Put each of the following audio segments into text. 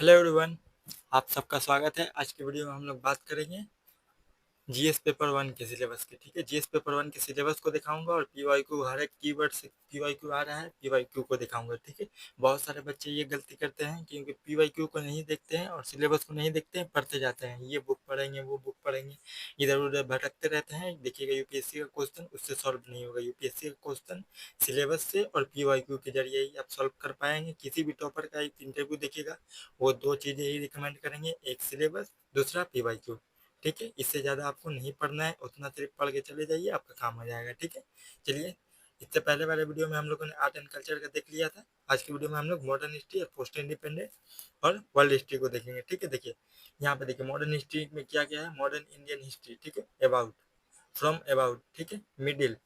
Hello everyone, आप सबका स्वागत है। आज की वीडियो में हम लोग बात करेंगे जीएस पेपर वन के सिलेबस की। ठीक है, जीएस पेपर वन के सिलेबस को दिखाऊंगा और पीवाईक्यू हर एक कीवर्ड से पीवाईक्यू आ रहा है, पीवाईक्यू को दिखाऊंगा। ठीक है, बहुत सारे बच्चे ये गलती करते हैं क्योंकि पीवाईक्यू को नहीं देखते हैं और सिलेबस को नहीं देखते हैं, पढ़ते जाते हैं। ये बुक पढ़ेंगे, वो बुक पढ़ेंगे, इधर उधर भटकते रहते हैं। देखिएगा यूपीएससी का क्वेश्चन उससे सॉल्व नहीं होगा। यूपीएससी का क्वेश्चन सिलेबस से और पीवाईक्यू के जरिए ही आप सॉल्व कर पाएंगे। किसी भी टॉपर का एक इंटरव्यू देखिएगा, वो दो चीजें ही रिकमेंड करेंगे, एक सिलेबस, दूसरा पीवाईक्यू। ठीक है, इससे ज़्यादा आपको नहीं पढ़ना है, उतना सिर्फ पढ़ के चले जाइए, आपका काम हो जाएगा। ठीक है, चलिए, इससे पहले वाले वीडियो में हम लोगों ने आर्ट एंड कल्चर का देख लिया था। आज की वीडियो में हम लोग मॉडर्न हिस्ट्री और पोस्ट इंडिपेंडेंट और वर्ल्ड हिस्ट्री को देखेंगे। ठीक है, देखिए यहाँ पे देखिए मॉडर्न हिस्ट्री में क्या क्या है। मॉडर्न इंडियन हिस्ट्री, ठीक है, अबाउट, फ्रॉम अबाउट, ठीक है, middle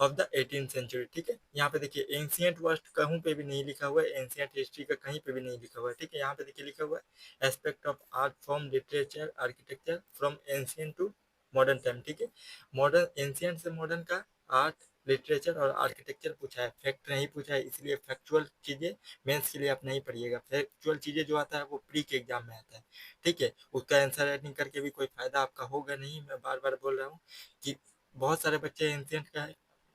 of the 18th century. ठीक है, यहाँ पे देखिए एंशियंट वर्स्ट कहीं पे भी नहीं लिखा हुआ है, एंशियंट हिस्ट्री का कहीं पे भी नहीं लिखा हुआ है। ठीक है, यहाँ पे देखिए लिखा हुआ है aspect of art form literature architecture from ancient to modern time. ठीक है, मॉडर्न एंशियंट से मॉडर्न का आर्ट, लिटरेचर और आर्किटेक्चर पूछा है, फैक्ट नहीं पूछा है, इसलिए फैक्चुअल चीजें मेंस के लिए आप नहीं पढ़िएगा। फैक्चुअल चीजें जो आता है वो प्री के एग्जाम में आता है। ठीक है, उसका आंसर राइटिंग करके भी कोई फायदा आपका होगा नहीं। मैं बार बार बोल रहा हूँ कि बहुत सारे बच्चे एंशियंट का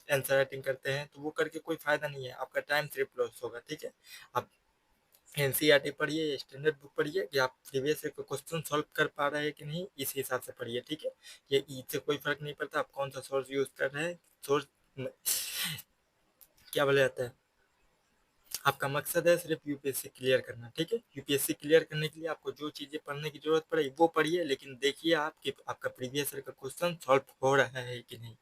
आंसर राइटिंग करते हैं, तो वो करके कोई फायदा नहीं है, आपका टाइम सिर्फ लॉस होगा। ठीक है, आप एनसीईआरटी पढ़िए, स्टैंडर्ड बुक पढ़िए कि आप प्रीवियस क्वेश्चन सॉल्व कर पा रहे हैं कि नहीं, इस हिसाब से पढ़िए। ठीक है, ये इससे कोई फर्क नहीं पड़ता आप कौन सा सोर्स यूज कर रहे हैं। सोर्स क्या बोला जाता है, आपका मकसद है सिर्फ यूपीएससी क्लियर करना। ठीक है, यूपीएससी क्लियर करने के लिए आपको जो चीजें पढ़ने की जरूरत पड़े वो पढ़िए, लेकिन देखिए आपके आपका प्रीवियस ईयर का क्वेश्चन सॉल्व हो रहा है कि नहीं।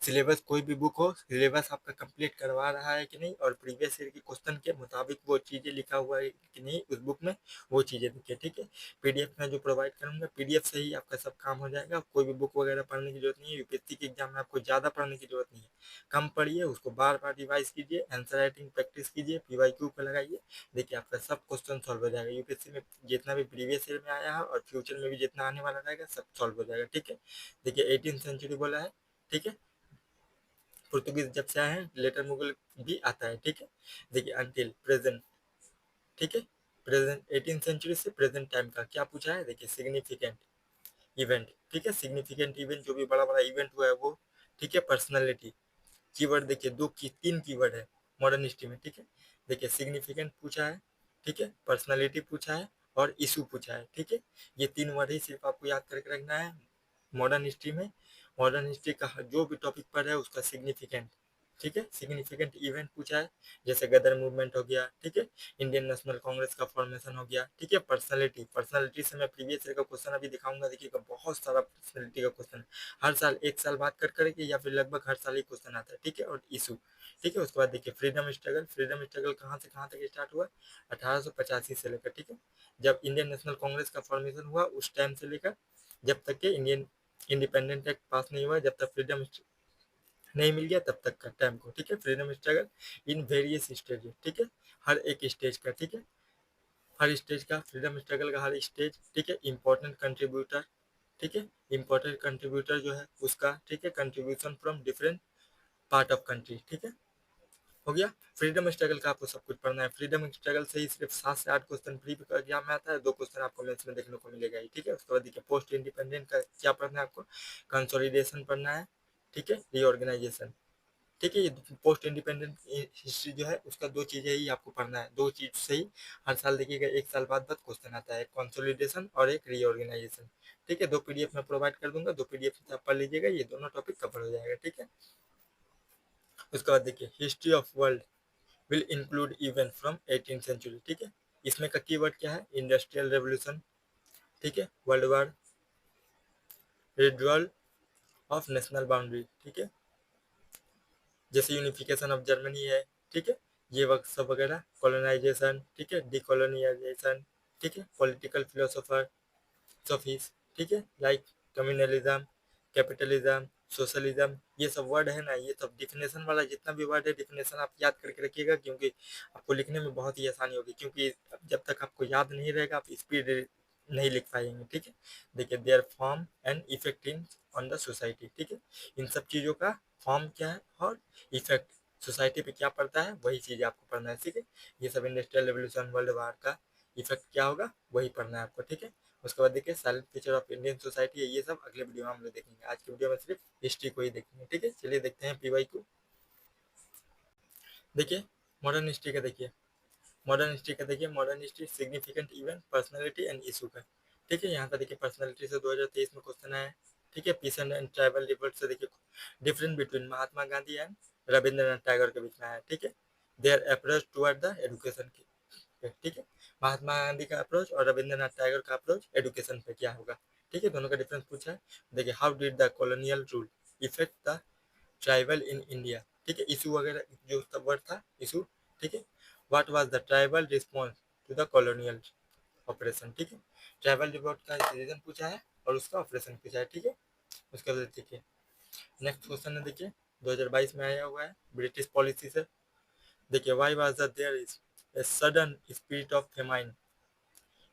सिलेबस कोई भी बुक हो, सिलेबस आपका कंप्लीट करवा रहा है कि नहीं, और प्रीवियस ईयर के क्वेश्चन के मुताबिक वो चीजें लिखा हुआ है कि नहीं उस बुक में, वो चीजें देखिए। ठीक है, पीडीएफ में जो प्रोवाइड करूंगा, पीडीएफ से ही आपका सब काम हो जाएगा। कोई भी बुक वगैरह पढ़ने की जरूरत नहीं है। यूपीएससी के एग्जाम में आपको ज्यादा पढ़ने की जरूरत नहीं है, कम पढ़िए, उसको बार बार रिवाइज कीजिए, आंसर राइटिंग प्रैक्टिस कीजिए, पीवाईक्यू पे लगाइए। देखिए आपका सब क्वेश्चन सॉल्व हो जाएगा। यूपीएससी में जितना भी प्रीवियस ईयर में आया है और फ्यूचर में भी जितना आने वाला रहेगा सब सॉल्व हो जाएगा। ठीक है, देखिए 18th सेंचुरी बोला है। ठीक है, पुर्तगीज जब से आए हैं, लेटर मुगल भी आता है। ठीक है, देखिए अनटिल प्रेजेंट। ठीक है, प्रेजेंट 18th सेंचुरी से प्रेजेंट टाइम का क्या पूछा है, देखिए सिग्निफिकेंट इवेंट। ठीक है, सिग्निफिकेंट इवेंट जो भी बड़ा बड़ा इवेंट हुआ है वो। ठीक है, पर्सनैलिटी, कीवर्ड देखिए दो की तीन कीवर्ड है मॉडर्न हिस्ट्री में। ठीक है, देखिए सिग्निफिकेंट पूछा है, ठीक है, पर्सनालिटी पूछा है और इशू पूछा है। ठीक है, ये तीन वर्ड ही सिर्फ आपको याद करके रखना है मॉडर्न हिस्ट्री में। मॉडर्न हिस्ट्री का जो भी टॉपिक पर है उसका सिग्निफिकेंट। ठीक है, सिग्निफिकेंट इवेंट पूछा है, जैसे गदर मूवमेंट हो गया। ठीक है, इंडियन नेशनल कांग्रेस का फॉर्मेशन हो गया। ठीक है, पर्सनालिटी, पर्सनालिटी से मैं प्रीवियस ईयर का क्वेश्चन अभी दिखाऊंगा। देखिएगा बहुत सारा पर्सनालिटी का क्वेश्चन हर साल, एक साल बात कर करके या फिर लगभग हर साल ही क्वेश्चन आता है। ठीक है, और इशू। ठीक है, उसके बाद देखिए फ्रीडम स्ट्रगल, फ्रीडम स्ट्रगल कहाँ से कहाँ तक स्टार्ट हुआ, 1885 से लेकर, ठीक है, जब इंडियन नेशनल कांग्रेस का फॉर्मेशन हुआ उस टाइम से लेकर जब तक के इंडियन इंडिपेंडेंट एक्ट पास नहीं हुआ, जब तक फ्रीडम नहीं मिल गया तब तक का टाइम को। ठीक है, freedom struggle in various stage. ठीक है, हर एक स्टेज का। ठीक है, हर स्टेज का फ्रीडम स्ट्रगल का हर स्टेज। ठीक है, इंपॉर्टेंट कंट्रीब्यूटर। ठीक है, इंपॉर्टेंट कंट्रीब्यूटर जो है उसका। ठीक है, contribution from different part of country. ठीक है, हो गया। फ्रीडम स्ट्रगल का आपको सब कुछ पढ़ना है। फ्रीडम स्ट्रगल से ही सिर्फ 7 से 8 क्वेश्चन प्री एग्जाम में आता है, 2 क्वेश्चन आपको मेंस में देखने को मिलेगा ही। ठीक है, उसके बाद देखिए पोस्ट इंडिपेंडेंट का क्या पढ़ना है आपको, कंसोलिडेशन पढ़ना है। ठीक है, रीऑर्गेनाइजेशन। ठीक है, ये पोस्ट इंडिपेंडेंट हिस्ट्री जो है उसका दो चीजें ही आपको पढ़ना है, दो चीज से ही हर साल देखिएगा एक साल बाद बाद क्वेश्चन आता है, कंसोलिडेशन और एक रीऑर्गेनाइजेशन। ठीक है, दो पीडीएफ में प्रोवाइड कर दूंगा, दो पीडीएफ से आप पढ़ लीजिएगा, ये दोनों टॉपिक कवर हो जाएगा। ठीक है, उसके बाद देखिए history of world will include event from 18th century. ठीक है, इसमें का कीवर्ड क्या है, इंडस्ट्रियल रेवोल्यूशन। ठीक है, world war, withdrawal of national boundary. ठीक है, जैसे यूनिफिकेशन ऑफ जर्मनी है। ठीक है, ये वक्त सब वगैरह, कॉलोनाइजेशन। ठीक है, डिकोलोनाइजेशन। ठीक है, पॉलिटिकल फिलोसोफर सफीस। ठीक है, लाइक कम्युनलिज्म, कैपिटलिज्म, सोशलिज्म, ये सब वर्ड है ना, ये सब डिफिनेशन वाला जितना भी वर्ड है डिफिनेशन आप याद करके रखिएगा, क्योंकि आपको लिखने में बहुत ही आसानी होगी, क्योंकि जब तक आपको याद नहीं रहेगा आप स्पीड नहीं लिख पाएंगे। ठीक है, देखिए there form and effect in on the society. ठीक है, इन सब चीज़ों का फॉर्म क्या है और इफेक्ट सोसाइटी पे क्या पड़ता है, वही चीज़ आपको पढ़ना है। ठीक है, ये सब इंडस्ट्रियल रेवोल्यूशन, वर्ल्ड वार का इफेक्ट क्या होगा वही पढ़ना है आपको, ठीक है। उसके बाद देखिए silent feature of Indian society है, ये सब अगले वीडियो में हम लोग देखेंगे। आज की वीडियो में सिर्फ हिस्ट्री को ही देखेंगे, ठीक है। चलिए देखते हैं पीवाई को। देखिए मॉडर्न हिस्ट्री का देखिए, modern history significant event personality and issue का, ठीक है। यहाँ का देखिए पर्सनैलिटी से 2023 में क्वेश्चन आया है, ठीक है। पीस एंड ट्राइबल रिवोल्ट से देखिए difference between Mahatma Gandhi and Rabindranath Tagore के बीच में आया, ठीक है। There approach toward the education की, ठीक है। महात्मा गांधी का अप्रोच और रविंद्रनाथ टैगोर का अप्रोच एजुकेशन पे क्या होगा, ठीक है। दोनों का डिफरेंस पूछा है। देखिए how did the colonial rule effect the tribal in India, ठीक है। इशू वगैरह जो सब वर्ड था इशू, ठीक है। What was the tribal response to the colonial operation, ठीक है। ट्राइबल रिवॉर्ट का रीजन पूछा है और उसका ऑपरेशन पूछा है, ठीक है। उसके बाद देखिए नेक्स्ट क्वेश्चन है, देखिए 2022 में आया हुआ है ब्रिटिश पॉलिसी से। देखिए why was the there is a sudden spirit of famine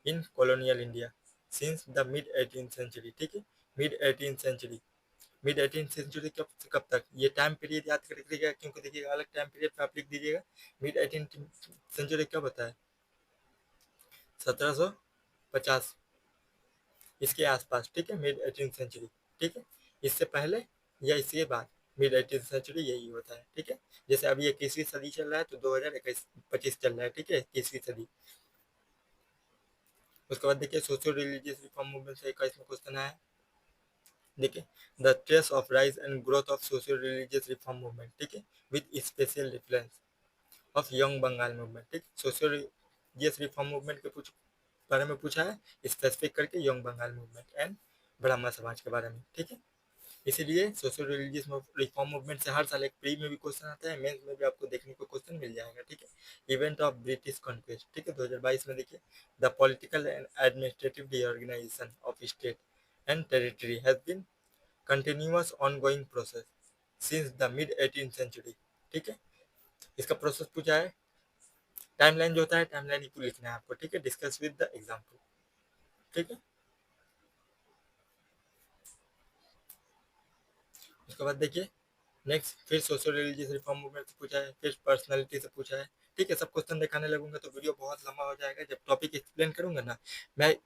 in colonial India since the mid 18th century, ठीक है। Mid 18th century, mid 18th century कब से कब तक, ये टाइम पीरियड याद कर लीजिएगा, क्योंकि देखिएगा अलग टाइम पीरियड पे आप लिख दीजिएगा। मिड 18th सेंचुरी कब होता है, 1750 इसके आसपास, ठीक है। मिड 18th सेंचुरी, ठीक है। इससे पहले या इसके बाद मिड 18th सेंचुरी यही होता है, ठीक है। जैसे अभी 21वीं सदी चल रहा है तो 2021-25 चल रहा है, ठीक है, 21वीं सदी। उसके बाद देखिए सोशल रिलीजियस रिफॉर्म मूवमेंट से 21 में क्वेश्चन आया है। देखिए the trace of rise and growth of social religious reform movement, ठीक है, with special reference of young Bengal movement, ठीक। सोशल रिलीजियस रिफॉर्म मूवमेंट के कुछ बारे में पूछा है, स्पेसिफिक करके यंग बंगाल मूवमेंट एंड ब्राह्मण समाज के बारे में, ठीक है। इसीलिए सोशल रिलीजियस रिफॉर्म मूवमेंट से हर साल एक प्री में भी क्वेश्चन आता है, मेंस में भी आपको देखने को क्वेश्चन मिल जाएगा, ठीक है। इवेंट ऑफ ब्रिटिश कॉन्क्वेस्ट, ठीक है, 2022 में देखिए the political and administrative reorganisation of state and territory has been continuous ongoing process since the mid 18th century, ठीक है। इसका प्रोसेस पूछा है, टाइमलाइन जो होता है टाइमलाइन ही लिखना है आपको, ठीक है। डिस्कस विद द एग्जाम्पल, ठीक है। उसके बाद देखिए नेक्स्ट फिर सोशल रिलीजियस रिफॉर्म मूवमेंट से पूछा है, फिर पर्सनालिटी से पूछा है, ठीक है। सब क्वेश्चन दिखाने लगूंगा तो वीडियो बहुत लंबा हो जाएगा। जब टॉपिक एक्सप्लेन करूंगा ना मैं,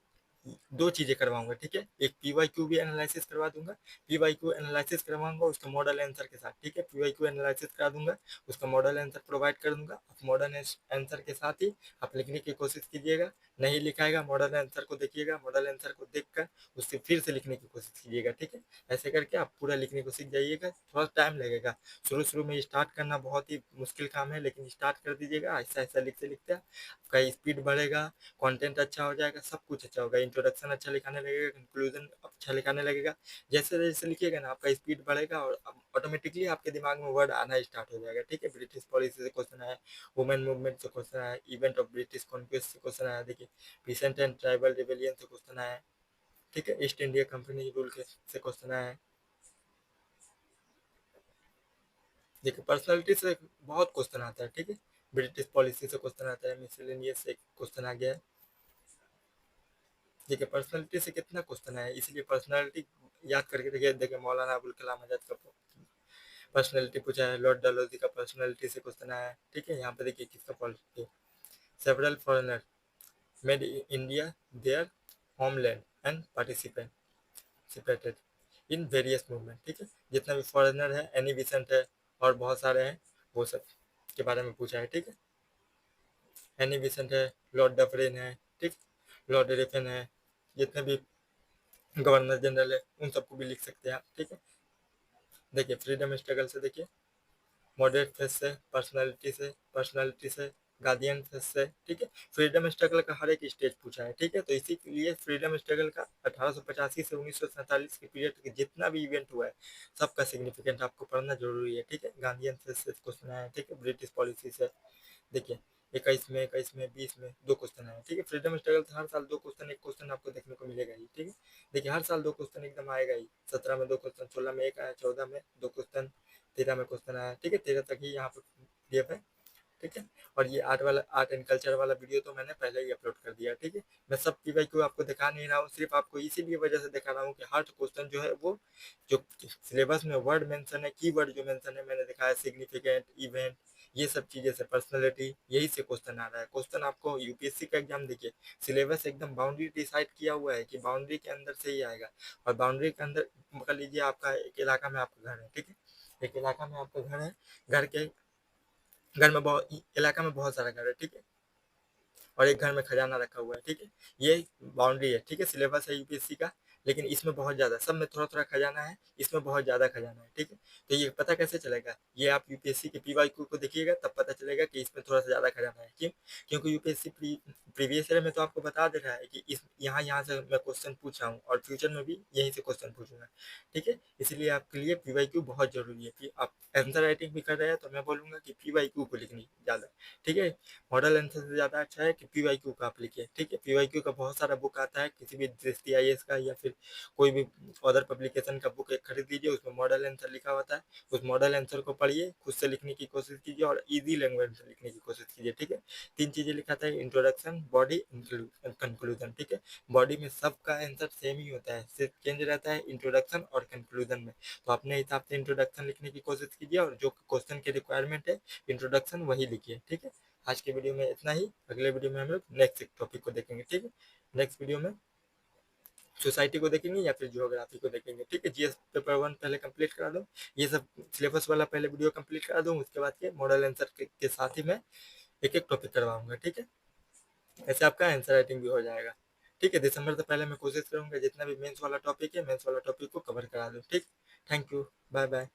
दो चीजें करवाऊंगा, ठीक है। एक पीवाई क्यू भी एनालिसिस करवा दूंगा, पीवाई क्यू एनालिसिस करवाऊंगा उसका मॉडल आंसर के साथ, ठीक है। पीवाई क्यू एनालिसिस करा दूंगा, उसका मॉडल आंसर प्रोवाइड कर दूंगा। आप मॉडल आंसर के साथ ही आप लिखने की कोशिश कीजिएगा, नहीं लिखाएगा मॉडल आंसर को देखिएगा, मॉडल आंसर को देखकर उससे फिर से लिखने की कोशिश कीजिएगा, ठीक है। ऐसे करके आप पूरा लिखने को सीख जाइएगा। थोड़ा टाइम लगेगा, शुरू शुरू में स्टार्ट करना बहुत ही मुश्किल काम है, लेकिन स्टार्ट कर दीजिएगा, ऐसा ऐसा लिखते लिखते आपका स्पीड बढ़ेगा, कंटेंट अच्छा हो जाएगा, सब कुछ अच्छा होगा। इंट्रोडक्शन अच्छा लिखाने लगेगा, कंक्लूजन अच्छा लिखाने लगेगा, जैसे जैसे लिखिएगा ना आपका स्पीड बढ़ेगा और ऑटोमेटिकली आपके दिमाग में वर्ड आना स्टार्ट हो जाएगा, ठीक है। ब्रिटिश पॉलिसी से क्वेश्चन आया, वुमेन मूवमेंट से क्वेश्चन आया, इवेंट ऑफ ब्रिटिश कॉन्क्वेस्ट से क्वेश्चन आया, देखिए पीसेंट एंड ट्राइबल रिवेलियन से क्वेश्चन आया, ठीक है। ईस्ट इंडिया कंपनी रूल के से क्वेश्चन आया है। देखिए पर्सनालिटी से बहुत क्वेश्चन आता है, ठीक है। ब्रिटिश पॉलिसी से क्वेश्चन आता है, मिसलेनियस से क्वेश्चन आ गया है। देखिए पर्सनालिटी से कितना क्वेश्चन है, इसलिए पर्सनालिटी याद करके देखिए। देखिए मौलाना अबुल कलाम आजाद का पर्सनालिटी पूछा है, लॉर्ड डलहौजी का पर्सनालिटी से क्वेश्चन आया है, ठीक है। यहाँ पे देखिए किसका policy, several foreigner made India their homeland and participated in various movement, ठीक है। जितना भी फॉरेनर है, एनी विसेंट है और बहुत सारे हैं, वो सब के बारे में पूछा है, ठीक है। एनी विसेंट है, लॉर्ड डफरेन है, ठीक, लॉर्ड रिफेन है, जितने भी गवर्नर जनरल है उन सबको भी लिख सकते हैं आप, ठीक है। देखिए फ्रीडम स्ट्रगल से देखिए मॉडरेट फेस से, पर्सनालिटी से गार्डियन फेस से, ठीक है। फ्रीडम स्ट्रगल का हर एक स्टेज पूछा है, ठीक है। तो इसी के लिए फ्रीडम स्ट्रगल का 1885 से 1947 के पीरियड के जितना भी इवेंट हुआ है सबका सिग्निफिकेंट आपको पढ़ना जरूरी है, ठीक है। गार्डियन फेस से क्वेश्चन आया है, ठीक है। ब्रिटिश पॉलिसी से देखिए 21 में 20 में दो क्वेश्चन आए, ठीक है। फ्रीडम स्ट्रगल से हर साल दो क्वेश्चन, एक क्वेश्चन आपको देखने को मिलेगा ही, ठीक है। देखिए हर साल दो क्वेश्चन एकदम आएगा ही, 17 में दो क्वेश्चन, 16 में एक आया, 14 में दो क्वेश्चन, 13 में क्वेश्चन आया, ठीक है। 13 तक ही यहाँ पर दिए है, ठीक है। और ये आर्ट एंड कल्चर वाला वीडियो तो मैंने पहले ही अपलोड कर दिया, ठीक है। मैं सब की भाई को आपको दिखा नहीं रहा हूँ, सिर्फ आपको इसीलिए वजह से दिखा रहा हूँ कि हर क्वेश्चन जो है वो जो सिलेबस में वर्ड मेंशन है, की वर्ड जो मेंशन है मैंने दिखाया, सिग्निफिकेंट, इवेंट, ये सब चीज़ें से, पर्सनैलिटी, यही से क्वेश्चन आ रहा है। क्वेश्चन आपको यूपीएससी का एग्जाम देखिए, सिलेबस एकदम बाउंड्री डिसाइड किया हुआ है कि बाउंड्री के अंदर से ही आएगा। और बाउंड्री के अंदर मान लीजिए आपका एक इलाका में आपका घर है, ठीक है, एक इलाका में आपका घर है, घर के घर में बहुत इलाका में बहुत सारा घर है, ठीक है, और एक घर में खजाना रखा हुआ है, ठीक है, ये बाउंड्री है, ठीक है, सिलेबस है यूपीएससी का। लेकिन इसमें बहुत ज़्यादा, सब में थोड़ा थोड़ा खजाना है, इसमें बहुत ज़्यादा खजाना है, ठीक है। तो ये पता कैसे चलेगा, ये आप यूपीएससी के पीवाईक्यू को देखिएगा तब पता चलेगा कि इसमें थोड़ा सा ज़्यादा खजाना है। क्यों? क्योंकि यूपीएससी प्रीवियस ईयर में तो आपको बता दे रहा है कि इस यहाँ से मैं क्वेश्चन पूछ रहा हूँ और फ्यूचर में भी यहीं से क्वेश्चन पूछूंगा, ठीक है। इसलिए आपके लिए पीवाईक्यू बहुत जरूरी है कि आप आंसर राइटिंग भी कर रहे हैं तो मैं बोलूँगा कि पीवाईक्यू को लिखनी ज़्यादा, ठीक है। मॉडल आंसर से ज़्यादा अच्छा है कि पीवाईक्यू का आप लिखिए, ठीक है। पीवाईक्यू का बहुत सारा बुक आता है, किसी भी दृष्टि आईएएस का या फिर कोई भी अदर पब्लिकेशन का बुक एक खरीद लीजिए, उसमें मॉडल आंसर लिखा होता है। उस मॉडल आंसर को पढ़िए, खुद से लिखने की कोशिश कीजिए और इजी लैंग्वेज में लिखने की कोशिश कीजिए, ठीक है। 3 चीज़ें लिखा था, इंट्रोडक्शन, बॉडी, कंक्लूजन, ठीक है। बॉडी में सबका आंसर सेम ही होता है, सिर्फ चेंज रहता है इंट्रोडक्शन और कंक्लूजन में। तो अपने हिसाब से इंट्रोडक्शन लिखने की कोशिश कीजिए और जो क्वेश्चन की रिक्वायरमेंट है इंट्रोडक्शन वही लिखिए, ठीक है। आज के वीडियो में इतना ही, अगले वीडियो में हम लोग नेक्स्ट टॉपिक को देखेंगे, ठीक है। नेक्स्ट वीडियो में सोसाइटी को देखेंगे या फिर ज्योग्राफी को देखेंगे, ठीक है। जीएस पेपर 1 पहले कंप्लीट करा दूँ, ये सब सिलेबस वाला पहले वीडियो कंप्लीट करा दूँ, उसके बाद के मॉडल आंसर के साथ ही मैं एक एक टॉपिक करवाऊंगा, ठीक है। ऐसे आपका आंसर राइटिंग भी हो जाएगा, ठीक है। दिसंबर से पहले मैं कोशिश करूंगा जितना भी मेंस वाला टॉपिक है, मेंस वाला टॉपिक को कवर करा दूँ, ठीक। Thank you, bye bye.